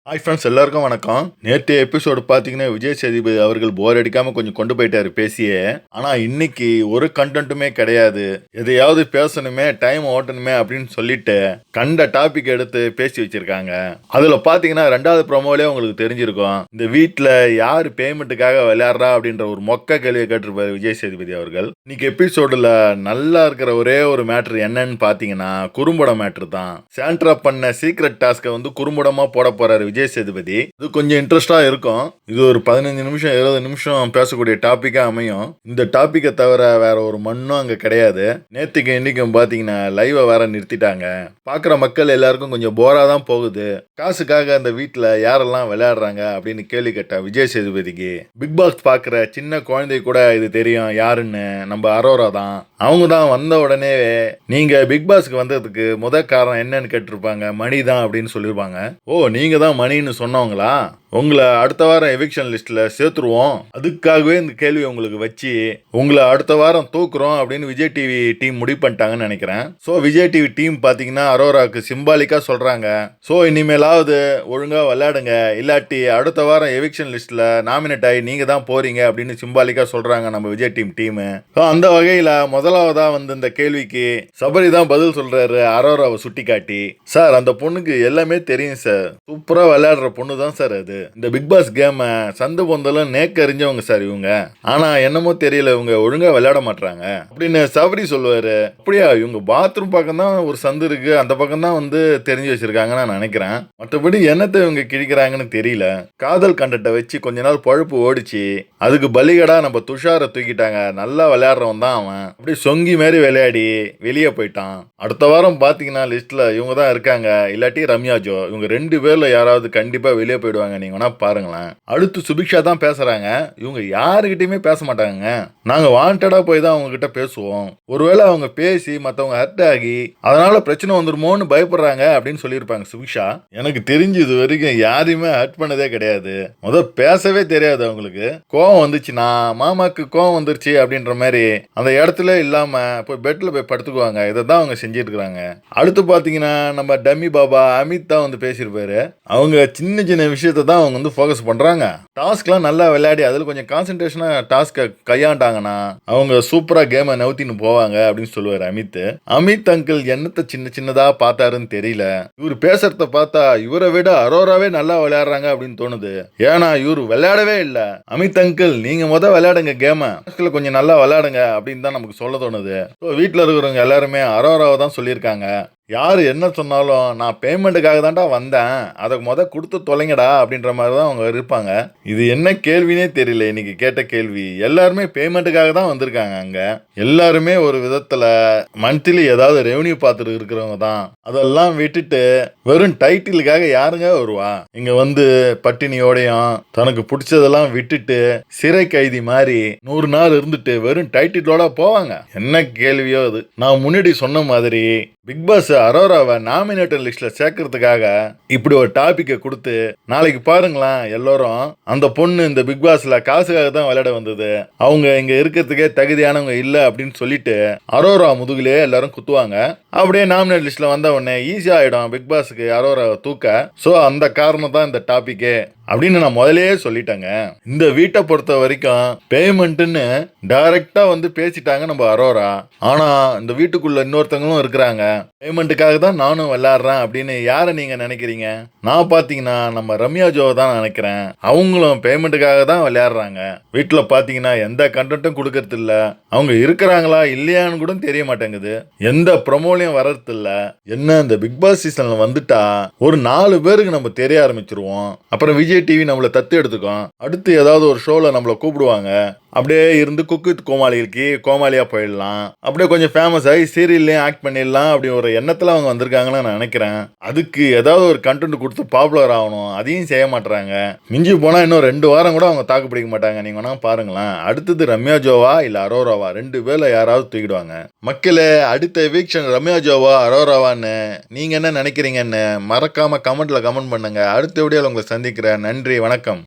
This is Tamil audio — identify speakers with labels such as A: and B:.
A: ஹாய் ஃப்ரெண்ட்ஸ், எல்லாருக்கும் வணக்கம். நேற்று எபிசோடு பார்த்தீங்கன்னா, விஜய் சேதுபதி அவர்கள் போர் அடிக்காம கொஞ்சம் கொண்டு போயிட்டாரு பேசியே. ஆனா இன்னைக்கு ஒரு கண்டென்ட்டுமே கிடையாது. எதையாவது பேசணுமே, டைம் ஓட்டணுமே அப்படின்னு சொல்லிட்டு கண்ட டாபிக் எடுத்து பேசி வச்சிருக்காங்க. அதுல பார்த்தீங்கன்னா 2வது ப்ரோமோலே உங்களுக்கு தெரிஞ்சிருக்கும். இந்த வீட்டில் யார் பேமெண்ட்டுக்காக விளையாடுறா அப்படின்ற ஒரு மொக்க கேள்வியை கேட்டிருப்பாரு விஜய் சேதுபதி அவர்கள். இன்னைக்கு எபிசோடுல நல்லா இருக்கிற ஒரே ஒரு மேட்ரு என்னன்னு பார்த்தீங்கன்னா, குறும்படம் மேட்ரு தான். சாண்ட்ரா பண்ண சீக்ரெட் டாஸ்கை வந்து குறும்படமா போட போறாரு விஜய் சேதுபதி. இது கொஞ்சம் இன்ட்ரெஸ்டா இருக்கும். இது ஒரு 15 நிமிஷம் 20 நிமிஷம் பேசக்கூடிய டாபிக்கா அமையும். இந்த டாபிக்கை தவிர வேற ஒரு மண்ணும் அங்க கிடையாது. நேத்துக்கு இன்னைக்கும் பாத்தீங்கன்னா லைவை வேற நிறுத்திட்டாங்க. பாக்குற மக்கள் எல்லாருக்கும் கொஞ்சம் போரா தான் போகுது. காசுக்காக அந்த வீட்டுல யாரெல்லாம் விளையாடுறாங்க அப்படின்னு கேள்வி கேட்ட விஜய் சேதுபதிக்கு பிக் பாஸ் பாக்குற சின்ன குழந்தை கூட இது தெரியும் யாருன்னு. நம்ம அரோரா தான். அவங்க தான் வந்த உடனே நீங்க பிக் பாஸ்க்கு வந்ததுக்கு முத காரணம் என்னன்னு கேட்டிருப்பாங்க. மணி தான் அப்படின்னு சொல்லியிருப்பாங்க. ஓ, நீங்க தான் மணின்னு சொன்னவங்களா? உங்களை அடுத்த வாரம் எவிக்ஷன் லிஸ்ட்ல சேர்த்துருவோம். அதுக்காகவே இந்த கேள்வி உங்களுக்கு வச்சு உங்களை அடுத்த வாரம் தூக்குறோம் அப்படின்னு விஜய் டிவி டீம் முடிவு பண்ணிட்டாங்கன்னு நினைக்கிறேன். ஸோ விஜய் டிவி டீம் பார்த்தீங்கன்னா அரோராவுக்கு சிம்பாலிக்கா சொல்றாங்க. ஸோ இனிமேலாவது ஒழுங்கா விளையாடுங்க, இல்லாட்டி அடுத்த வாரம் எவிக்ஷன் லிஸ்ட்ல நாமினேட் ஆகி நீங்க தான் போறீங்க அப்படின்னு சிம்பாலிக்கா சொல்றாங்க நம்ம விஜய் டீம். ஸோ அந்த வகையில முதலாவதா வந்து இந்த கேள்விக்கு சபரி தான் பதில் சொல்றாரு அரோராவை சுட்டி காட்டி. சார், அந்த பொண்ணுக்கு எல்லாமே தெரியும் சார். சூப்பரா விளையாடுற பொண்ணு தான் சார் அது. இந்த பிக் பாஸ் கேம சந்து பொந்தலும் நேக்க அறிஞ்சவங்க சார் இவங்க. ஆனா என்னமோ தெரியல, இவங்க ஒழுங்கா விளையாட மாட்டாங்க அப்படின்னு சபரி சொல்லுவாரு. அப்படியா? இவங்க பாத்ரூம் பக்கம் தான் ஒரு சந்து இருக்கு, அந்த பக்கம் தான் வந்து தெரிஞ்சு வச்சிருக்காங்கன்னு நான் நினைக்கிறேன். மற்றபடி என்னத்தை இவங்க கிழிக்கிறாங்கன்னு தெரியல. காதல் கண்டத்தை வச்சு கொஞ்ச நாள் பழுப்பு ஓடிச்சு. அதுக்கு பலிகடா நம்ம துஷாரை தூக்கிட்டாங்க. நல்லா விளையாடுறவன் தான் அவன். அப்படி சொங்கி மாதிரி விளையாடி வெளியே போயிட்டான். அடுத்த வாரம் பாத்தீங்கன்னா லிஸ்ட்ல இவங்க தான் இருக்காங்க, இல்லாட்டி ரம்யா ஜோ. இவங்க 2 பேர்ல யாராவது கண்டிப்பா வெளியே போயிடுவாங்க. நீங்க வேணா பாருங்களேன். அடுத்து சுபிக்ஷா தான் பேசுறாங்க. இவங்க யாருகிட்டயுமே பேச மாட்டாங்க. நாங்க வாண்டடா போய் தான் அவங்க கிட்ட பேசுவோம். ஒருவேளை அவங்க பேசி மத்தவங்க ஹர்ட் ஆகி அதனால பிரச்சனை வந்துருமோன்னு பயப்படுறாங்க அப்படின்னு சொல்லியிருப்பாங்க சுபிக்ஷா. எனக்கு தெரிஞ்சு இது வரைக்கும் யாரையுமே ஹர்ட் பண்ணதே கிடையாது. பேசவே தெரியாது அவங்களுக்கு. கோவம் வந்துச்சுன்னா மாமாக்கு கோவம் வந்துருச்சு அப்படின்ற மாதிரி அந்த இடத்துல இல்லாம போய் பெட்ல போய் படுத்துக்குவாங்க. இதை தான் அவங்க செஞ்சிட்டு இருக்காங்க. அடுத்து பாத்தீங்கன்னா நம்ம டம்மி பாபா அமித் தான் வந்து பேசியிருப்பாரு. அவங்க சின்ன சின்ன விஷயத்தை தான் அவங்க வந்து ஃபோக்கஸ் பண்றாங்க. டாஸ்க்லாம் நல்லா விளையாடி அதில் கொஞ்சம் கான்சென்ட்ரேஷனா டாஸ்கை கையாண்டாங்கன்னா அவங்க சூப்பரா கேமை நவுத்தின்னு போவாங்க அப்படின்னு சொல்லுவாரு அமித். அமித் அங்கிள் என்னத்தை சின்ன சின்னதா பார்த்தாருன்னு தெரியல. இவர் பேசுறத பார்த்தா இவரை விட அரோராவே நல்லா விளையாடுறாங்க அப்படின்னு தோணுது. ஏன்னா இவர் விளையாடவே இல்லை. அமித் அங்கிள், நீங்க விளையாடுங்க கேமை, கொஞ்சம் நல்லா விளையாடுங்க அப்படின்னு தான் நமக்கு சொல்ல தோணுது. வீட்டில் இருக்கிறவங்க எல்லாருமே அரோராவை தான் சொல்லியிருக்காங்க. யார் என்ன சொன்னாலும் நான் பேமெண்ட்டுக்காக தான்டா வந்தேன், அதை கொடுத்து தொலைங்கடா அப்படின்ற மாதிரி தான் அவங்க இருப்பாங்க. இது என்ன கேள்வினே தெரியல. இன்னைக்கு கேட்ட கேள்வி எல்லாருமே பேமெண்ட்டுக்காக தான் வந்திருக்காங்க. அங்க எல்லாருமே ஒரு விதத்துல மந்த்லி ஏதாவது ரெவன்யூ பார்த்துட்டு இருக்கிறவங்க தான். அதெல்லாம் விட்டுட்டு வெறும் டைட்டிலுக்காக யாருங்க வருவா? இங்க வந்து பட்டினியோடையும் தனக்கு பிடிச்சதெல்லாம் விட்டுட்டு சிறை கைதி மாதிரி 100 நாள் இருந்துட்டு வெறும் டைட்டிலோட போவாங்க. என்ன கேள்வியோ அது. நான் முன்னாடி சொன்ன மாதிரி பிக் பாஸ் அரோராவை நாமினேட்டட் லிஸ்ட்ல சேர்க்கறதுக்காக இப்படி ஒரு டாபிக்கை கொடுத்து நாளைக்கு பாருங்களேன் எல்லாரும் அந்த பொண்ணு இந்த பிக் பாஸ்ல காசுக்காக தான் விளையாட வந்தது, அவங்க இங்க இருக்கிறதுக்கே தகுதியானவங்க இல்ல அப்படின்னு சொல்லிட்டு அரோரா முதுகிலே எல்லாரும் குத்துவாங்க. அப்படியே நாமினேட் லிஸ்ட்ல வந்த உடனே ஈஸியா ஆயிடும் பிக் பாஸ்க்கு அரோராவை தூக்க. சோ அந்த காரணம் தான் இந்த டாபிக்கே அப்படின்னு நான் முதலே சொல்லிட்டேங்க. இந்த வீட்டை பொறுத்த வரைக்கும் பேமெண்ட்னு டைரக்டா வந்து பேசிட்டாங்க நம்ம அரோரா. ஆனா இந்த வீட்டுக்குள்ள இன்னொருத்தவங்களும் இருக்கிறாங்க. பேமெண்ட்டுக்காக தான் நானும் விளையாடுறேன் அப்படின்னு யாரை நீங்க நினைக்கிறீங்க? நான் பாத்தீங்கன்னா நம்ம ரம்யா ஜோவை தான் நினைக்கிறேன். அவங்களும் பேமெண்ட்டுக்காக தான் விளையாடுறாங்க. வீட்டுல பாத்தீங்கன்னா எந்த கண்டென்ட்டும் கொடுக்கறது இல்ல. அவங்க இருக்கிறாங்களா இல்லையான்னு கூட தெரிய மாட்டேங்குது. எந்த ப்ரொமோலையும் வர்றது இல்ல. என்ன இந்த பிக் பாஸ் சீசன்ல வந்துட்டா ஒரு 4 பேருக்கு நம்ம தெரிய ஆரம்பிச்சிருவோம். அப்புறம் விஜய் டிவி நம்மளை தத்து எடுத்துக்கும். அடுத்து ஏதாவது ஒரு ஷோல நம்மளை கூப்பிடுவாங்க. அப்படியே இருந்து குக் வித் கோமாளிக்கு கோமாளியா போயிடலாம். அப்படியே கொஞ்சம் ஃபேமஸ் ஆகி சீரியல்லையும் ஆக்ட் பண்ணிடலாம் அப்படி ஒரு எண்ணத்துல அவங்க வந்திருக்காங்கன்னு நான் நினைக்கிறேன். அதுக்கு ஏதாவது ஒரு கண்டென்ட் கொடுத்து பாப்புலர் ஆகணும். அதையும் செய்ய மாட்டாங்க. மிஞ்சி போனா இன்னும் 2 வாரம் கூட அவங்க தாக்கு பிடிக்க மாட்டாங்க. நீங்க வேணா பாருங்களேன். அடுத்தது ரம்யா ஜோவா இல்ல அரோராவா, 2 பேர்ல யாராவது தூக்கிடுவாங்க. மக்களே, அடுத்த எவிக்ஷன் ரம்யா ஜோவா அரோராவான்னு நீங்க என்ன நினைக்கிறீங்கன்னு மறக்காம கமெண்ட்ல கமெண்ட் பண்ணுங்க. அடுத்த வீடியோல உங்களை சந்திக்கிறேன். நன்றி, வணக்கம்.